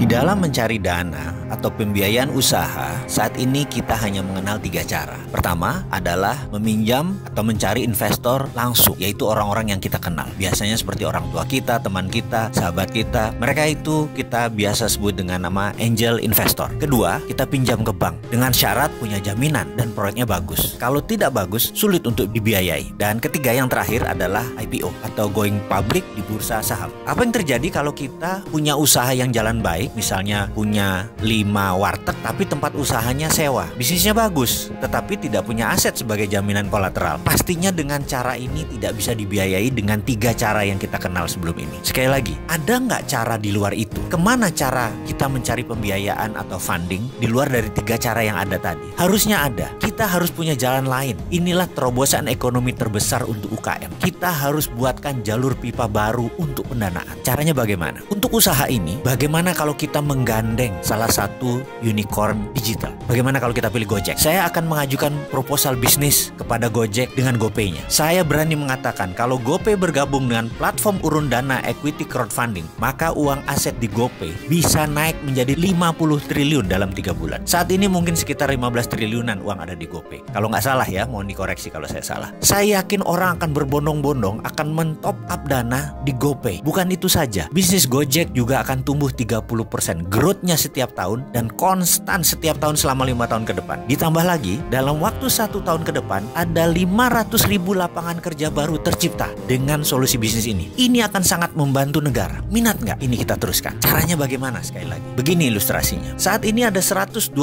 Di dalam mencari dana atau pembiayaan usaha, saat ini kita hanya mengenal 3 cara. Pertama adalah meminjam atau mencari investor langsung, yaitu orang-orang yang kita kenal. Biasanya seperti orang tua kita, teman kita, sahabat kita. Mereka itu kita biasa sebut dengan nama angel investor. Kedua, kita pinjam ke bank dengan syarat punya jaminan dan proyeknya bagus. Kalau tidak bagus, sulit untuk dibiayai. Dan ketiga, yang terakhir adalah IPO atau going public di bursa saham. Apa yang terjadi kalau kita punya usaha yang jalan baik, misalnya punya 5 warteg tapi tempat usahanya sewa, bisnisnya bagus tetapi tidak punya aset sebagai jaminan kolateral? Pastinya dengan cara ini tidak bisa dibiayai dengan 3 cara yang kita kenal sebelum ini. Sekali lagi, ada nggak cara di luar itu? Kemana cara kita mencari pembiayaan atau funding di luar dari 3 cara yang ada tadi? Harusnya ada. Kita harus punya jalan lain. Inilah terobosan ekonomi terbesar untuk UKM. Kita harus buatkan jalur pipa baru untuk pendanaan. Caranya bagaimana? Untuk usaha ini, bagaimana kalau kita menggandeng salah satu unicorn digital? Bagaimana kalau kita pilih Gojek? Saya akan mengajukan proposal bisnis kepada Gojek dengan GoPay-nya. Saya berani mengatakan kalau GoPay bergabung dengan platform urun dana equity crowdfunding, maka uang aset di GoPay bisa naik menjadi 50 triliun dalam 3 bulan. Saat ini mungkin sekitar 15 triliunan uang ada di GoPay. Kalau nggak salah ya, mohon dikoreksi kalau saya salah. Saya yakin orang akan berbondong-bondong akan men-top up dana di GoPay. Bukan itu saja, bisnis Gojek juga akan tumbuh 30%. Growth-nya setiap tahun dan konstan setiap tahun selama 5 tahun ke depan. Ditambah lagi, dalam waktu 1 tahun ke depan ada 500.000 lapangan kerja baru tercipta dengan solusi bisnis ini. Ini akan sangat membantu negara. Minat nggak? Ini kita teruskan. Caranya bagaimana? Sekali lagi, begini ilustrasinya. Saat ini ada 125.000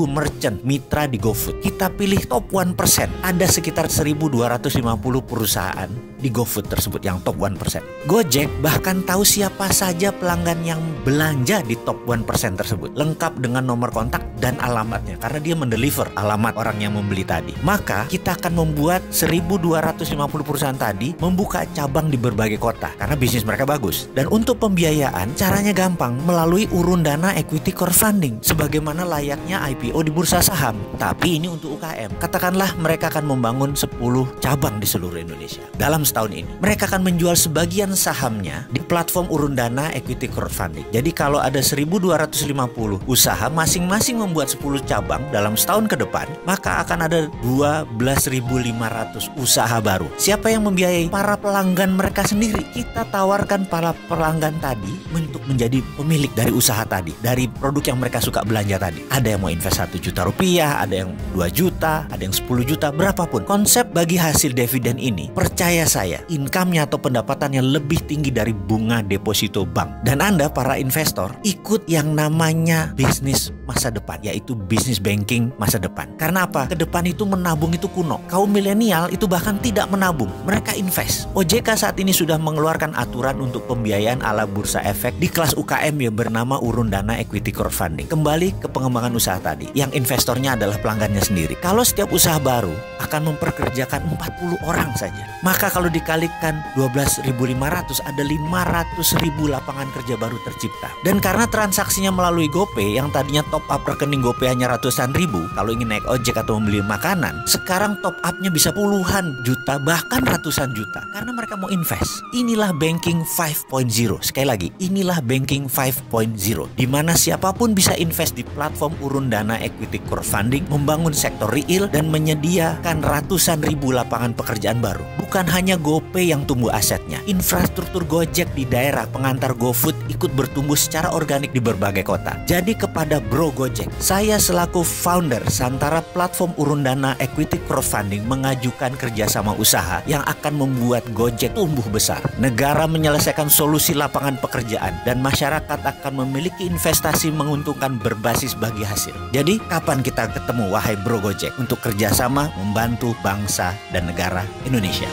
merchant mitra di GoFood. Kita pilih top 1%. Ada sekitar 1.250 perusahaan di GoFood tersebut yang top 1%. Gojek bahkan tahu siapa saja pelanggan yang belanja di top 1% tersebut, lengkap dengan nomor kontak dan alamatnya, karena dia mendeliver alamat orang yang membeli tadi. Maka kita akan membuat 1.250 perusahaan tadi membuka cabang di berbagai kota karena bisnis mereka bagus. Dan untuk pembiayaan caranya gampang, melalui urun dana equity crowdfunding sebagaimana layaknya IPO di bursa saham. Tapi ini untuk UKM. Katakanlah mereka akan membangun 10 cabang di seluruh Indonesia. Dalam setahun ini mereka akan menjual sebagian sahamnya di platform urun dana equity crowdfunding. Jadi kalau ada 1.250 usaha, masing-masing membuat 10 cabang dalam setahun ke depan, maka akan ada 12.500 usaha baru. Siapa yang membiayai? Para pelanggan mereka sendiri. Kita tawarkan para pelanggan tadi untuk menjadi pemilik dari usaha tadi, dari produk yang mereka suka belanja tadi. Ada yang mau invest 1 juta rupiah, ada yang 2 juta, ada yang 10 juta, berapapun. Konsep bagi hasil dividen ini, percaya saya, income-nya atau pendapatannya lebih tinggi dari bunga deposito bank. Dan Anda para investor ikut yang namanya bisnis masa depan, yaitu bisnis banking masa depan. Karena apa? Ke depan itu menabung itu kuno. Kaum milenial itu bahkan tidak menabung, mereka invest. OJK saat ini sudah mengeluarkan aturan untuk pembiayaan ala bursa efek di kelas UKM yang bernama urun dana equity crowdfunding. Kembali ke pengembangan usaha tadi, yang investornya adalah pelanggannya sendiri. Kalau setiap usaha baru akan memperkerjakan 40 orang saja, maka kalau dikalikan 12.500 ada 500.000 lapangan kerja baru tercipta. Dan karena transaksinya melalui GoPay yang tadinya top up rekening GoPay hanya ratusan ribu, kalau ingin naik ojek atau membeli makanan, sekarang top upnya bisa puluhan juta bahkan ratusan juta karena mereka mau invest. Inilah banking 5.0. Sekali lagi, inilah banking 5.0 di mana siapapun bisa invest di platform urun dana equity crowdfunding, membangun sektor real dan menyediakan ratusan ribu lapangan pekerjaan baru. Bukan hanya GoPay yang tumbuh asetnya, infrastruktur Gojek di daerah pengantar GoFood ikut bertumbuh secara organik di berbagai kota. Jadi kepada Bro Gojek, saya selaku founder Santara platform urun dana equity crowdfunding mengajukan kerjasama usaha yang akan membuat Gojek tumbuh besar. Negara menyelesaikan solusi lapangan pekerjaan dan masyarakat akan memiliki investasi menguntungkan berbasis bagi hasil. Jadi kapan kita ketemu wahai Bro Gojek untuk kerjasama membantu bangsa dan negara Indonesia?